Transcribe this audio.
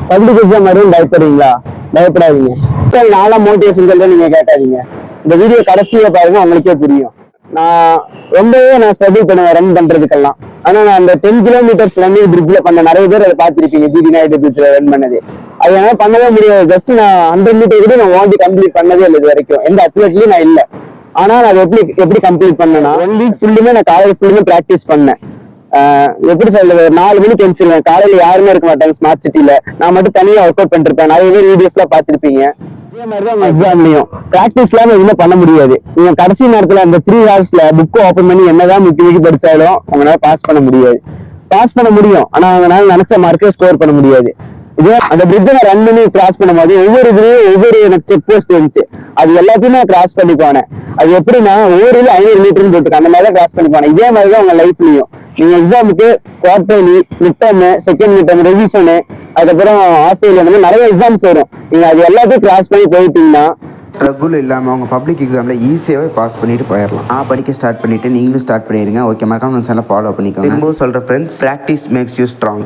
Public exam வரையும் பயப்படுறீங்களா? பயப்படாதீங்க. நாளா மோட்டிவேஷன் சொல்றேன், நீங்க கேட்காதீங்க. இந்த வீடியோ கடைசியில பாருங்க, உங்களுக்கே புரியும். நான் ஸ்ட்ரகிள் பண்ணுவேன் ரன் பண்றதுக்கெல்லாம். ஆனா நான் அந்த 10 கிலோமீட்டர்ஸ் ரன்னிங் பிரிட்ஜ்ல பண்ண நிறைய பேர் அதை பார்த்திருப்பீங்க. ஜிடி நாயுடு பிரிட்ஜ்ல ரன் பண்ணது. அது என்னால பண்ணவே முடியாது. ஜஸ்ட் நான் 100 மீட்டர் கூட நான் ஓடி கம்ப்ளீட் பண்ணதே இல்லை இது வரைக்கும். எந்த அத்லெட்லயும் நான் இல்லை. ஆனா நான் எப்படி கம்ப்ளீட் பண்ணேன்னா, 1 வீக் ஃபுல்லுமே நான் காலேஜ் ஃபுல்லுமே ப்ராக்டிஸ் பண்ணேன். எப்படி சொல்றது, 4 மணிக்கு எழுந்திருவேன். காலையில யாருமே இருக்க மாட்டாங்க ஸ்மார்ட் சிட்டில. நான் மட்டும் தனியா ஒர்க் அவுட் பண்ணிருப்பேன். நிறைய பேர் வீடியோஸ் எல்லாம் பாத்திருப்பீங்க. இதே மாதிரிதான் எக்ஸாம்லயும் பிராக்டிஸ் இல்லாம எதுவுமே பண்ண முடியாது. நீங்க கடைசி நேரத்துல அந்த 3 ஹவர்ஸ்ல புக் ஓபன் பண்ணி என்னதான் முக்கி படிச்சாலும் உங்களால பாஸ் பண்ண முடியாது. பாஸ் பண்ண முடியும், ஆனா அவங்களால நினைச்ச மார்க்கை ஸ்கோர் பண்ண முடியாது. இதே அந்த பிரிட்ஜை நான் ரன் பண்ணி கிராஸ் பண்ணும்போது ஒவ்வொரு இதுலயும் ஒவ்வொரு எனக்கு செக் போஸ்ட் இருந்துச்சு. அது எல்லாத்தையுமே நான் கிராஸ் பண்ணி போனேன். அது எப்படின்னா ஒவ்வொரு இது 500 மீட்டர்னு போட்டுருக்கேன். அந்த மாதிரி தான் கிராஸ் பண்ணி போனேன். இதே மாதிரிதான் உங்க லைஃப்லயும் நீங்க எக்ஸாமுக்கு quarterly, mid term, second mid term, revision, அதுக்கப்புறம் ஆஃப் இயர்லி, அந்த மாதிரி நிறைய எக்ஸாம்ஸ் வரும். நீங்க அது எல்லாத்தையும் கிராஸ் பண்ணி போயிட்டீங்கன்னா ஸ்ட்ரகுள் இல்லாமல் அவங்க பப்ளிக் எக்ஸாமில் ஈஸியாகவே பாஸ் பண்ணிட்டு போயிடலாம். நான் படிக்க ஸ்டார்ட் பண்ணிவிட்டு நீங்களும் ஸ்டார்ட் பண்ணிடுங்க. ஓகே, மறக்காம நம்ம சேனலை ஃபாலோ பண்ணிக்கோங்க. திரும்பவும் சொல்கிற friends, practice makes you strong.